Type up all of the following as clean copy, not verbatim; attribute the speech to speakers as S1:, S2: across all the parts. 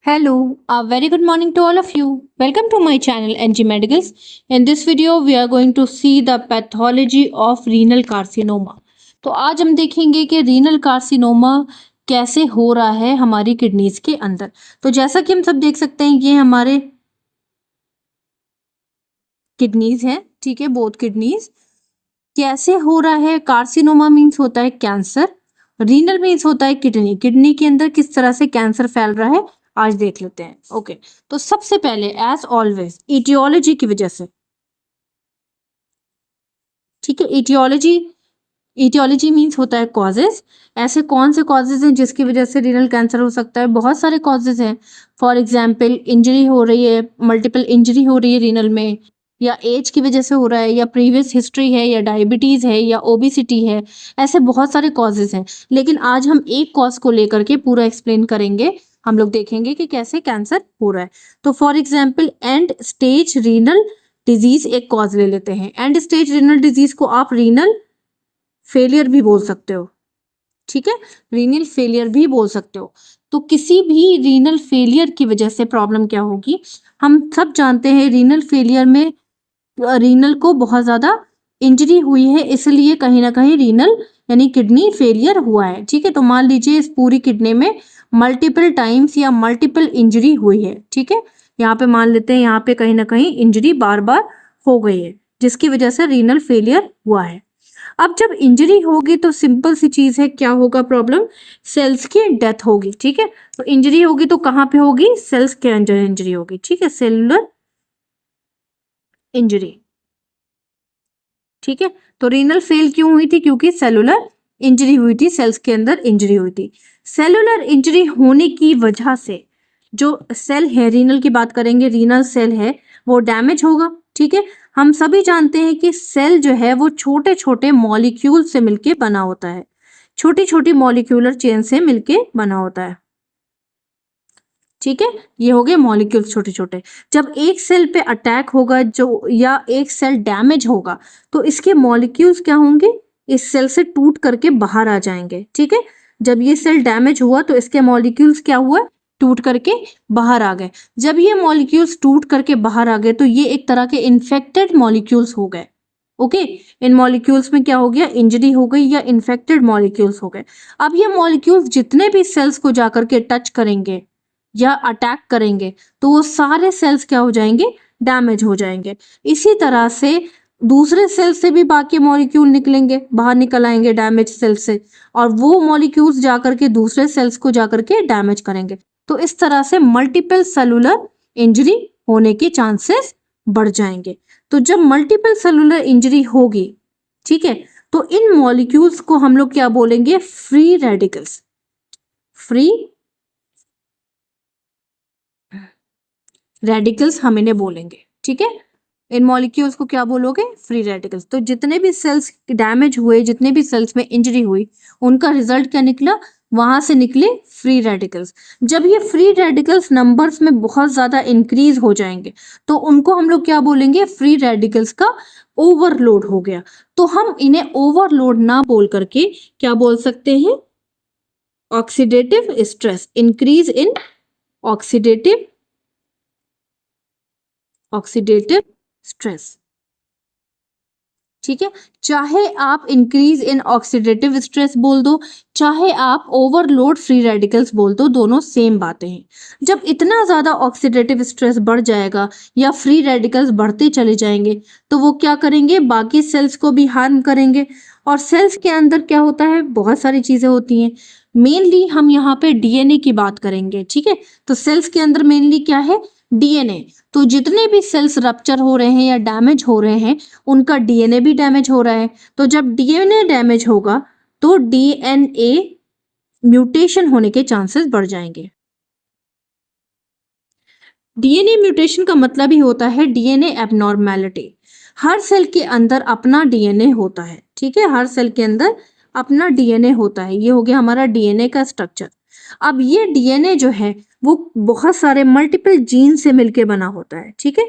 S1: Hello, a very good morning to all of you. Welcome to my channel NG Medicals. In this video, we are going to see the pathology of renal carcinoma. तो आज हम देखेंगे कि renal carcinoma कैसे हो रहा है हमारी किडनीज के अंदर। तो जैसा कि हम सब देख सकते हैं ये हमारे किडनीज हैं, ठीक है, बोथ किडनीज। कैसे हो रहा है? कार्सिनोमा मीन्स होता है कैंसर, रीनल मीन्स होता है किडनी। किडनी के अंदर किस तरह से कैंसर फैल रहा है आज देख लेते हैं। ओके, तो सबसे पहले एज ऑलवेज इटियोलॉजी की वजह से, ठीक है, इटियोलॉजी मीन्स होता है कॉजेज। ऐसे कौन से कॉजेज हैं जिसकी वजह से रीनल कैंसर हो सकता है? बहुत सारे कॉजेज हैं। फॉर एग्जाम्पल इंजरी हो रही है, मल्टीपल इंजरी हो रही है रीनल में, या एज की वजह से हो रहा है, या प्रीवियस हिस्ट्री है, या डायबिटीज है, या ओबिसिटी है। ऐसे बहुत सारे कॉजेज हैं, लेकिन आज हम एक कॉज को लेकर के पूरा एक्सप्लेन करेंगे। हम लोग देखेंगे कि कैसे कैंसर हो रहा है। तो for example and stage renal disease एक कॉज ले लेते हैं। एंड स्टेज रीनल डिजीज को आप रीनल फेलियर भी बोल सकते हो, ठीक है, रीनल फेलियर भी बोल सकते हो। तो किसी भी रीनल फेलियर की वजह से प्रॉब्लम क्या होगी? हम सब जानते हैं रीनल फेलियर में रीनल को बहुत ज्यादा इंजरी हुई है, इसलिए कहीं ना कहीं रीनल यानी किडनी फेलियर हुआ है, ठीक है। तो मान लीजिए इस पूरी किडनी में मल्टीपल टाइम्स या मल्टीपल इंजरी हुई है, ठीक है। यहाँ पे मान लेते हैं यहाँ पे कहीं ना कहीं इंजरी बार बार हो गई है, जिसकी वजह से रीनल फेलियर हुआ है। अब जब इंजरी होगी तो सिंपल सी चीज है, क्या होगा प्रॉब्लम? सेल्स की डेथ होगी, ठीक है। तो इंजरी होगी तो कहाँ पे होगी? सेल्स के अंदर इंजरी होगी, ठीक है, सेलुलर इंजरी, ठीक है। तो रीनल फेल क्यों हुई थी? क्योंकि सेलुलर इंजरी हुई थी, सेल्स के अंदर इंजरी हुई थी। सेलुलर इंजरी होने की वजह से जो सेल है, रीनल की बात करेंगे, रीनल सेल है वो डैमेज होगा, ठीक है। हम सभी जानते हैं कि सेल जो है वो छोटे छोटे मॉलिक्यूल से मिलके बना होता है, छोटी छोटी मॉलिक्यूलर चेन से मिलके बना होता है, ठीक है। ये हो गए मॉलिक्यूल्स छोटे छोटे। जब एक सेल पे अटैक होगा जो या एक सेल डैमेज होगा तो इसके मॉलिक्यूल्स क्या होंगे? इस सेल से टूट करके बाहर आ जाएंगे, ठीक है। जब ये सेल डैमेज हुआ तो इसके मॉलिक्यूल्स क्या हुआ? टूट करके बाहर आ गए। जब ये मॉलिक्यूल्स टूट करके बाहर आ गए तो ये एक तरह के इन्फेक्टेड मॉलिक्यूल्स हो गए, ओके। इन मॉलिक्यूल्स में क्या हो गया? इंजरी हो गई या इन्फेक्टेड मॉलिक्यूल्स हो गए। अब ये मॉलिक्यूल्स जितने भी सेल्स को जाकर के टच करेंगे या अटैक करेंगे तो वो सारे सेल्स क्या हो जाएंगे? डैमेज हो जाएंगे। इसी तरह से दूसरे सेल से भी बाकी मॉलिक्यूल निकलेंगे, बाहर निकल आएंगे डैमेज सेल से, और वो मॉलिक्यूल्स जाकर के दूसरे सेल्स को जाकर के डैमेज करेंगे। तो इस तरह से मल्टीपल सेलुलर इंजरी होने के चांसेस बढ़ जाएंगे। तो जब मल्टीपल सेलुलर इंजरी होगी, ठीक है, तो इन मॉलिक्यूल्स को हम लोग क्या बोलेंगे? Free radicals. फ्री रेडिकल्स हम इन्हें बोलेंगे, ठीक है। इन मॉलिक्यूल्स को क्या बोलोगे? Free radicals. तो जितने भी सेल्स डैमेज हुए, जितने भी सेल्स में इंजरी हुई, उनका रिजल्ट क्या निकला? वहां से निकले फ्री रेडिकल्स। जब ये फ्री रेडिकल्स नंबर्स में बहुत ज्यादा इंक्रीज हो जाएंगे तो उनको हम लोग क्या बोलेंगे? फ्री रेडिकल्स का ओवरलोड हो गया। तो हम इन्हें ओवरलोड ना बोल करके क्या बोल सकते हैं? Oxidative stress, increase in oxidative stress, ठीक है। चाहे आप इंक्रीज इन ऑक्सीडेटिव स्ट्रेस बोल दो, चाहे आप ओवरलोड फ्री रेडिकल्स बोल दो, दोनों सेम बातें हैं। जब इतना ज्यादा ऑक्सीडेटिव स्ट्रेस बढ़ जाएगा या फ्री रेडिकल्स बढ़ते चले जाएंगे तो वो क्या करेंगे? बाकी सेल्स को भी हार्म करेंगे। और सेल्स के अंदर क्या होता है? बहुत सारी चीजें होती हैं। मेनली हम यहाँ पे डीएनए की बात करेंगे, ठीक है। तो सेल्स के अंदर मेनली क्या है? डीएनए। तो जितने भी सेल्स रप्चर हो रहे हैं या डैमेज हो रहे हैं उनका डीएनए भी डैमेज हो रहा है। तो जब डीएनए डैमेज होगा तो डीएनए म्यूटेशन होने के चांसेस बढ़ जाएंगे। डीएनए म्यूटेशन का मतलब ही होता है डीएनए एबनॉर्मेलिटी। हर सेल के अंदर अपना डीएनए होता है, ठीक है, हर सेल के अंदर अपना डीएनए होता है। ये हो गया हमारा डीएनए का स्ट्रक्चर। अब ये डीएनए जो है वो बहुत सारे मल्टीपल जीन से मिलके बना होता है, ठीक है,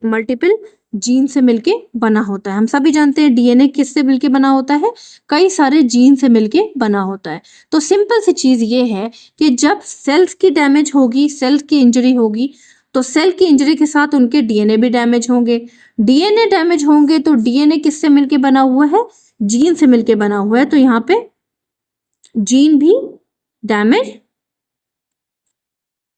S1: मल्टीपल जीन से मिलके बना होता है। हम सभी जानते हैं डीएनए किससे मिलके बना होता है, कई सारे जीन से मिलके बना होता है। तो सिंपल सी चीज ये है कि जब सेल्स की डैमेज होगी, सेल्स की इंजरी होगी, तो सेल की इंजरी के साथ उनके डीएनए भी डैमेज होंगे। डीएनए डैमेज होंगे तो डीएनए किससे मिलके बना हुआ है, जीन से मिलके बना हुआ है, तो यहाँ पे जीन भी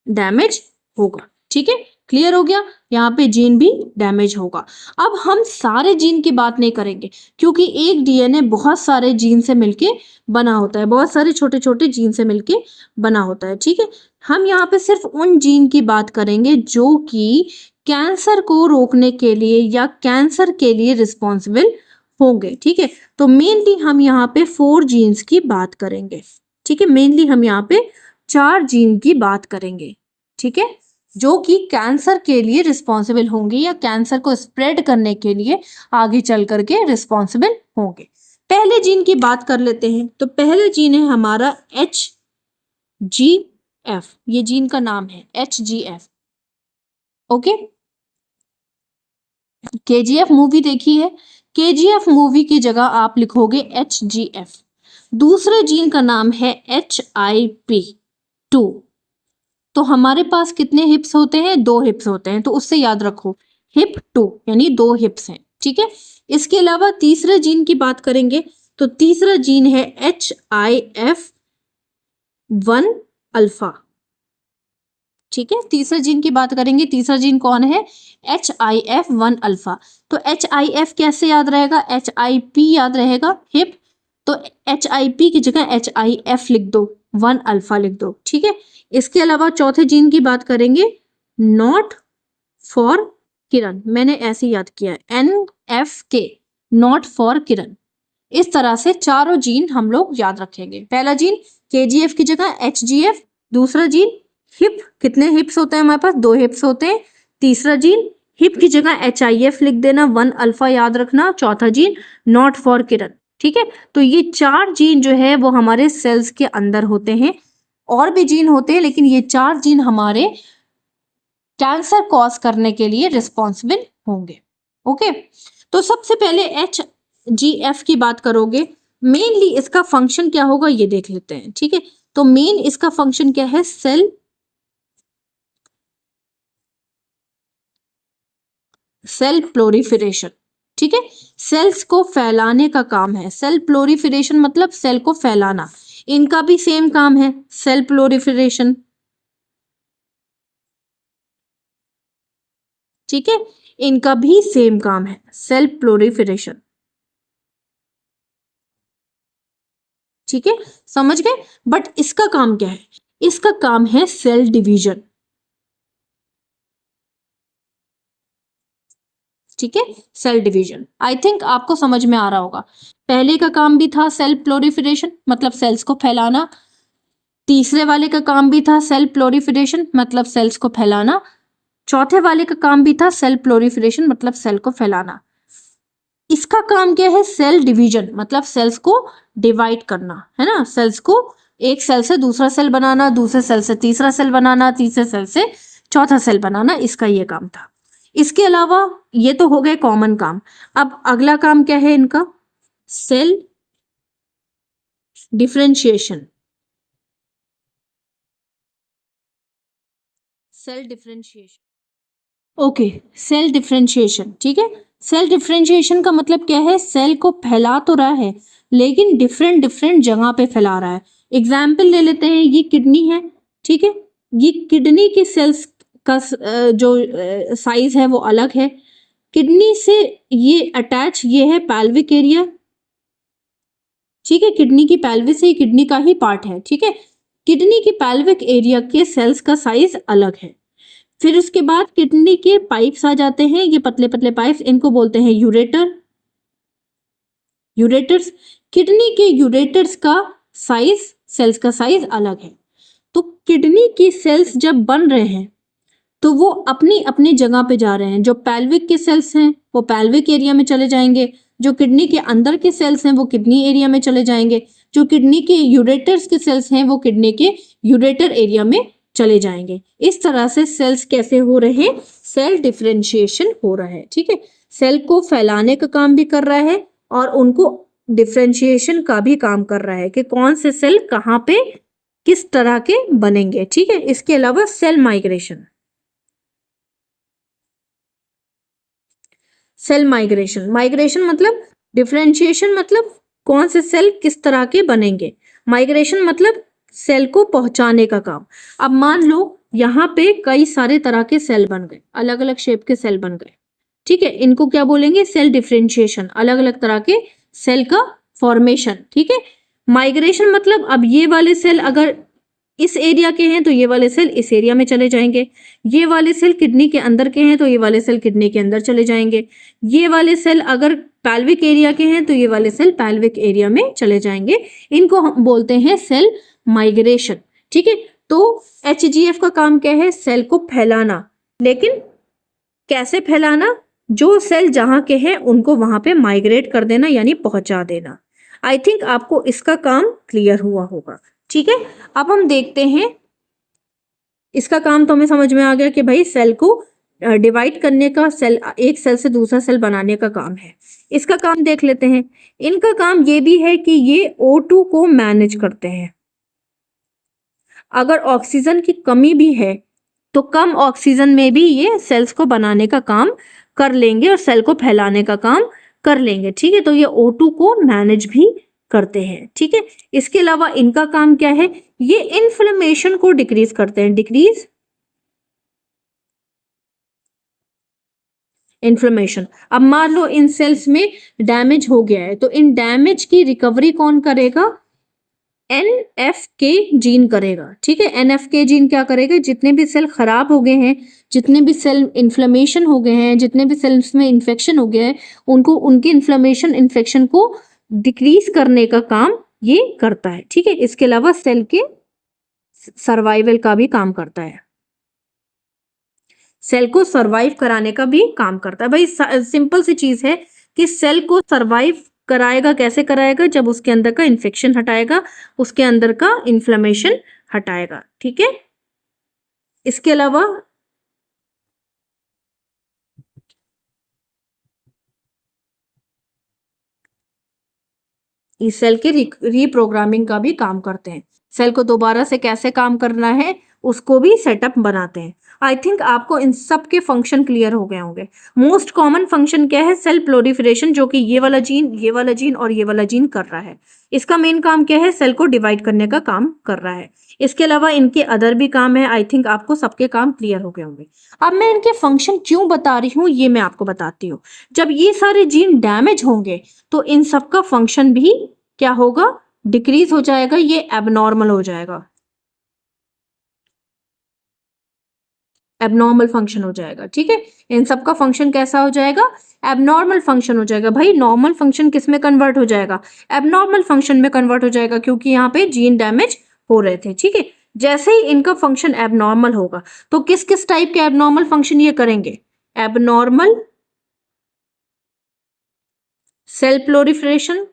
S1: डैमेज होगा। ठीक है, क्लियर हो गया, यहाँ पे जीन भी डैमेज होगा। अब हम सारे जीन की बात नहीं करेंगे क्योंकि एक डीएनए बहुत सारे जीन से मिलके बना होता है, बहुत सारे छोटे छोटे जीन से मिलके बना होता है। ठीक है, हम यहाँ पे सिर्फ उन जीन की बात करेंगे जो कि कैंसर को रोकने के लिए या कैंसर के लिए रिस्पॉन्सिबल होंगे। ठीक है, तो मेनली हम यहाँ पे 4 जीन्स की बात करेंगे। ठीक है, मेनली हम यहाँ पे 4 जीन की बात करेंगे। ठीक है, जो कि कैंसर के लिए रिस्पॉन्सिबल होंगे या कैंसर को स्प्रेड करने के लिए आगे चल करके रिस्पॉन्सिबल होंगे। पहले जीन की बात कर लेते हैं। तो पहले जीन है हमारा HGF, ये जीन का नाम है HGF। ओके, KGF मूवी देखी है, KGF मूवी की जगह आप लिखोगे HGF। दूसरे जीन का नाम है HIP2। तो हमारे पास कितने हिप्स होते हैं, 2 हिप्स होते हैं, तो उससे याद रखो HIP2 यानी 2 हिप्स हैं। ठीक है, इसके अलावा तीसरे जीन की बात करेंगे तो तीसरा जीन है HIF1 अल्फा। ठीक है, तीसरा जीन की बात करेंगे, तीसरा जीन कौन है, HIF1 अल्फा। तो HIF कैसे याद रहेगा, HIP याद रहेगा हिप, तो HIP की जगह HIF लिख दो, 1 अल्फा लिख दो। ठीक है, इसके अलावा चौथे जीन की बात करेंगे, नॉट फॉर किरण, मैंने ऐसे याद किया है NFK, नॉट फॉर किरण। इस तरह से चारों जीन हम लोग याद रखेंगे। पहला जीन KGF की जगह HGF, दूसरा जीन हिप, कितने हिप्स होते हैं हमारे पास, 2 हिप्स होते हैं। तीसरा जीन हिप की जगह HIF लिख देना, 1 अल्फा याद रखना। चौथा जीन नॉट फॉर किरण। ठीक है, तो ये 4 जीन जो है वो हमारे सेल्स के अंदर होते हैं। और भी जीन होते हैं लेकिन ये 4 जीन हमारे कैंसर कॉज करने के लिए रिस्पॉन्सिबल होंगे। ओके, तो सबसे पहले HGF की बात करोगे, मेनली इसका फंक्शन क्या होगा ये देख लेते हैं। ठीक है, तो मेन इसका फंक्शन क्या है, सेल प्लोरीफिरेशन। ठीक है, सेल्स को फैलाने का काम है। सेल प्लोरीफिरेशन मतलब सेल को फैलाना, इनका भी सेम काम है सेल प्लोरीफिरेशन। ठीक है, इनका भी सेम काम है सेल प्लोरीफिरेशन। ठीक है, समझ गए, बट इसका काम क्या है, इसका काम है सेल डिवीजन। ठीक है, सेल डिवीजन, आई थिंक आपको समझ में आ रहा होगा। पहले का काम भी था सेल प्लोरीफिरेशन मतलब सेल्स को फैलाना, तीसरे वाले का काम भी था सेल प्लोरीफिरेशन मतलब सेल्स को फैलाना, चौथे वाले का काम भी था सेल प्लोरीफिरेशन मतलब सेल को फैलाना। इसका काम क्या है, सेल डिवीजन मतलब सेल्स को डिवाइड करना, है ना, सेल्स को एक सेल से दूसरा सेल बनाना, दूसरे सेल से तीसरा सेल बनाना, तीसरे सेल से चौथा सेल बनाना, इसका ये काम था। इसके अलावा ये तो हो गए कॉमन काम। अब अगला काम क्या है इनका, cell differentiation. Cell differentiation, okay, cell differentiation. ठीक है, सेल डिफरेंशिएशन का मतलब क्या है, सेल को फैला तो रहा है लेकिन डिफरेंट डिफरेंट जगह पे फैला रहा है। एग्जाम्पल ले लेते हैं, ये किडनी है। ठीक है, ये किडनी के सेल्स का जो साइज है वो अलग है। किडनी से ये अटैच, ये है पैल्विक एरिया। ठीक है, किडनी की पैल्विस से किडनी का ही पार्ट है। ठीक है, किडनी की पैल्विक एरिया के सेल्स का साइज अलग है। फिर उसके बाद किडनी के पाइप्स आ जाते हैं, ये पतले पतले पाइप्स, इनको बोलते हैं यूरेटर्स। किडनी के यूरेटर्स का साइज, सेल्स का साइज अलग है। तो किडनी की सेल्स जब बन रहे हैं तो वो अपनी अपनी जगह पे जा रहे हैं। जो पैल्विक के सेल्स हैं वो पैल्विक एरिया में चले जाएंगे, जो किडनी के अंदर के सेल्स हैं वो किडनी एरिया में चले जाएंगे, जो किडनी के यूरेटर्स के सेल्स हैं वो किडनी के यूरेटर एरिया में चले जाएंगे। इस तरह से सेल्स कैसे हो रहे हैं, सेल डिफरेंशिएशन हो रहा है। ठीक है, सेल को फैलाने का काम भी कर रहा है और उनको डिफरेंशिएशन का भी काम कर रहा है कि कौन से सेल कहाँ पे किस तरह के बनेंगे। ठीक है, इसके अलावा cell migration, cell migration, migration मतलब डिफरेंशिएशन मतलब कौन से सेल किस तरह के बनेंगे, माइग्रेशन मतलब सेल को पहुंचाने का काम। अब मान लो यहाँ पे कई सारे तरह के सेल बन गए, अलग अलग शेप के सेल बन गए। ठीक है, इनको क्या बोलेंगे, सेल डिफरेंशिएशन, अलग अलग तरह के सेल का फॉर्मेशन। ठीक है, माइग्रेशन मतलब अब ये वाले सेल अगर इस एरिया के हैं तो ये वाले सेल इस एरिया में चले जाएंगे, ये वाले सेल किडनी के अंदर के हैं तो ये वाले सेल किडनी के अंदर चले जाएंगे, ये वाले सेल अगर पैल्विक एरिया के हैं तो ये वाले सेल पैल्विक एरिया में चले जाएंगे। इनको हम बोलते हैं सेल माइग्रेशन। ठीक है, तो HGF का काम क्या है, सेल को फैलाना, लेकिन कैसे फैलाना, जो सेल जहां के हैं उनको वहां पे माइग्रेट कर देना यानी पहुंचा देना। आई थिंक आपको इसका काम क्लियर हुआ होगा। ठीक है, अब हम देखते हैं, इसका काम तो हमें समझ में आ गया कि भाई सेल को डिवाइड करने का, सेल एक सेल से दूसरा सेल बनाने का काम है। इसका काम देख लेते हैं। इनका काम ये भी है कि ये O2 को मैनेज करते हैं। अगर ऑक्सीजन की कमी भी है तो कम ऑक्सीजन में भी ये सेल्स को बनाने का काम कर लेंगे और सेल को फैलाने का काम कर लेंगे। ठीक है, तो ये O2 को मैनेज भी करते हैं। ठीक है, इसके अलावा इनका काम क्या है, ये इन्फ्लेमेशन को डिक्रीज करते हैं, डिक्रीज इन्फ्लेमेशन। अब मान लो इन सेल्स में डैमेज हो गया है तो इन डैमेज की रिकवरी कौन करेगा, NFK जीन करेगा। ठीक है, NFK जीन क्या करेगा, जितने भी सेल खराब हो गए हैं, जितने भी सेल इन्फ्लेमेशन हो गए हैं, जितने भी सेल्स में इन्फेक्शन हो गया है, उनको उनके इन्फ्लेमेशन इन्फेक्शन को डिक्रीज करने का काम ये करता है। ठीक है, इसके अलावा सेल के सर्वाइवल का भी काम करता है, सेल को सर्वाइव कराने का भी काम करता है। भाई सिंपल सी चीज है कि सेल को सर्वाइव कराएगा, कैसे कराएगा, जब उसके अंदर का इन्फेक्शन हटाएगा, उसके अंदर का इन्फ्लेमेशन हटाएगा। ठीक है, इसके अलावा इस सेल के रीप्रोग्रामिंग का भी काम करते हैं, सेल को दोबारा से कैसे काम करना है उसको भी सेटअप बनाते हैं। आई थिंक आपको इन सब के फंक्शन क्लियर हो गए होंगे। मोस्ट कॉमन फंक्शन क्या है, सेल प्लोरिफरेशन, जो कि ये वाला जीन, ये वाला जीन और ये वाला जीन कर रहा है। इसका मेन काम क्या है, सेल को डिवाइड करने का काम कर रहा है। इसके अलावा इनके अदर भी काम है। आई थिंक आपको सबके काम क्लियर हो गए होंगे। अब मैं इनके फंक्शन क्यों बता रही हूँ ये मैं आपको बताती हूँ। जब ये सारे जीन डैमेज होंगे तो इन सबका फंक्शन भी क्या होगा, डिक्रीज हो जाएगा, ये एबनॉर्मल हो जाएगा, एबनॉर्मल फंक्शन हो जाएगा। ठीक है, इन सब का फंक्शन कैसा हो जाएगा, एबनॉर्मल फंक्शन हो जाएगा। भाई नॉर्मल फंक्शन किस में कन्वर्ट हो जाएगा, एबनॉर्मल फंक्शन में कन्वर्ट हो जाएगा, क्योंकि यहाँ पे जीन डैमेज हो रहे थे। ठीक है, जैसे ही इनका फंक्शन एबनॉर्मल होगा तो किस किस टाइप के एबनॉर्मल फंक्शन ये करेंगे, एबनॉर्मल सेल प्लोरिफरेशन।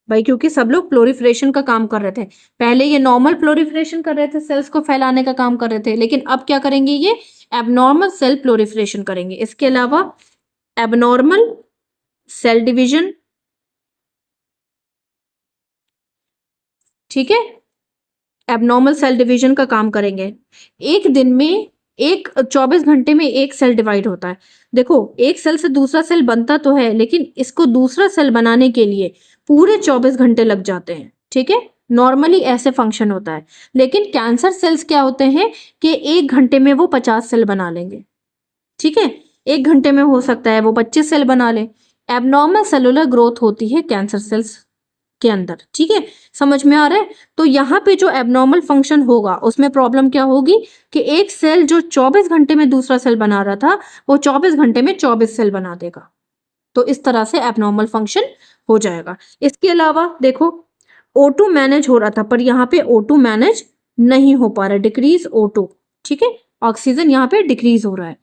S1: भाई क्योंकि सब लोग प्लोरिफरेशन का काम कर रहे थे, पहले ये नॉर्मल प्लोरिफरेशन कर रहे थे, सेल्स को फैलाने का काम कर रहे थे, लेकिन अब क्या करेंगे, ये एबनॉर्मल सेल प्लोरिफरेशन करेंगे। इसके अलावा एबनॉर्मल सेल डिवीजन। ठीक है, एबनॉर्मल सेल डिवीजन का काम करेंगे। एक दिन में 24 घंटे में एक सेल डिवाइड होता है। देखो एक सेल से दूसरा सेल बनता तो है, लेकिन इसको दूसरा सेल बनाने के लिए पूरे 24 घंटे लग जाते हैं। ठीक है, नॉर्मली ऐसे फंक्शन होता है, लेकिन कैंसर सेल्स क्या होते हैं कि 1 घंटे में वो 50 सेल बना लेंगे। ठीक है, 1 घंटे में हो सकता है वो 25 सेल बना ले। एबनॉर्मल सेलुलर ग्रोथ होती है कैंसर सेल्स के अंदर। ठीक है, समझ में आ रहा है। तो यहाँ पे जो एबनॉर्मल फंक्शन होगा उसमें प्रॉब्लम क्या होगी कि एक सेल जो 24 घंटे में दूसरा सेल बना रहा था वो 24 घंटे में 24 सेल बना देगा, तो इस तरह से एबनॉर्मल फंक्शन हो जाएगा। इसके अलावा देखो O2 मैनेज हो रहा था, पर यहाँ पे O2 मैनेज नहीं हो पा रहा, डिक्रीज O2। ठीक है, ऑक्सीजन यहाँ पे डिक्रीज हो रहा है।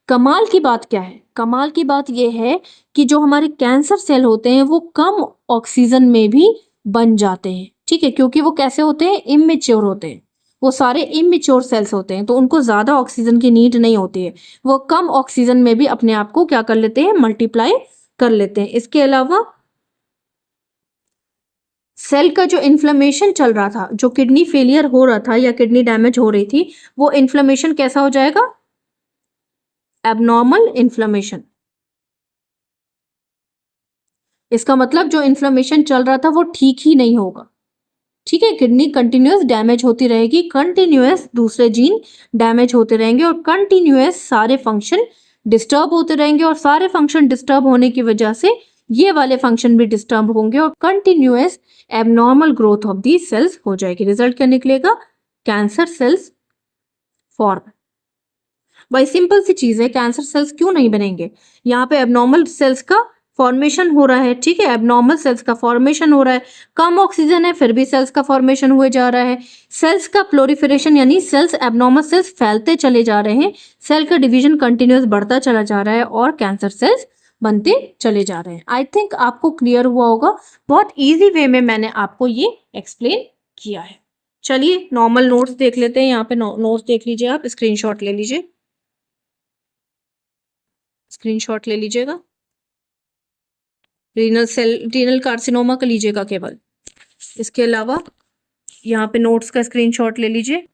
S1: कमाल की बात क्या है, कमाल की बात यह है कि जो हमारे कैंसर सेल होते हैं वो कम ऑक्सीजन में भी बन जाते हैं। ठीक है, क्योंकि वो कैसे होते हैं, इमेच्योर होते हैं। वो सारे इमेच्योर सेल्स होते हैं, तो उनको ज़्यादा ऑक्सीजन की नीड नहीं होती है, वो कम ऑक्सीजन में भी अपने आप को क्या कर लेते हैं, मल्टीप्लाई कर लेते हैं। इसके अलावा सेल का जो इन्फ्लेमेशन चल रहा था, जो किडनी फेलियर हो रहा था या किडनी डैमेज हो रही थी, वो इन्फ्लेमेशन कैसा हो जाएगा, एबनॉर्मल इन्फ्लेमेशन। इसका मतलब जो इन्फ्लेमेशन चल रहा था वो ठीक ही नहीं होगा, ठीक है। किडनी कंटिन्यूअस डैमेज होती रहेगी, कंटिन्यूअस दूसरे जीन डैमेज होते रहेंगे और कंटिन्यूअस सारे फंक्शन डिस्टर्ब होते रहेंगे, और सारे फंक्शन डिस्टर्ब होने की वजह से ये वाले फंक्शन भी डिस्टर्ब होंगे और continuous abnormal growth of the cells हो जाएगी। रिजल्ट क्या निकलेगा, कैंसर सेल्स फॉर्म। भाई सिंपल सी चीज है, कैंसर सेल्स क्यों नहीं बनेंगे, यहाँ पे एबनॉर्मल सेल्स का फॉर्मेशन हो रहा है, ठीक है, एबनॉर्मल सेल्स का फॉर्मेशन हो रहा है, कम ऑक्सीजन है फिर भी सेल्स का फॉर्मेशन हुए जा रहा है, सेल्स का प्लोरिफरेशन यानी सेल्स, एबनॉर्मल सेल्स फैलते चले जा रहे हैं, सेल का डिवीजन कंटिन्यूस बढ़ता चला जा रहा है और कैंसर सेल्स बनते चले जा रहे हैं। आई थिंक आपको क्लियर हुआ होगा, बहुत ईजी वे में मैंने आपको ये एक्सप्लेन किया है। चलिए नॉर्मल नोट्स देख लेते हैं, यहाँ पे नोट्स देख लीजिए, आप स्क्रीनशॉट ले लीजिए, स्क्रीनशॉट ले लीजिएगा। रीनल कार्सिनोमा का लीजिएगा केवल, इसके अलावा यहाँ पे नोट्स का स्क्रीनशॉट ले लीजिए,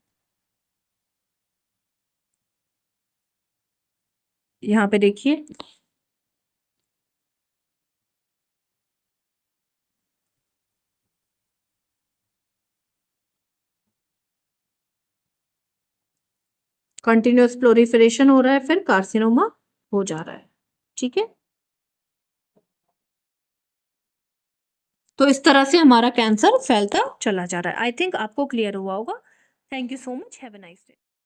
S1: यहाँ पे देखिए, कंटिन्यूअस प्लोरिफरेशन हो रहा है फिर कार्सिनोमा हो जा रहा है, ठीक है। तो इस तरह से हमारा कैंसर फैलता चला जा रहा है। आई थिंक आपको क्लियर हुआ होगा। Thank you so much, have a nice day.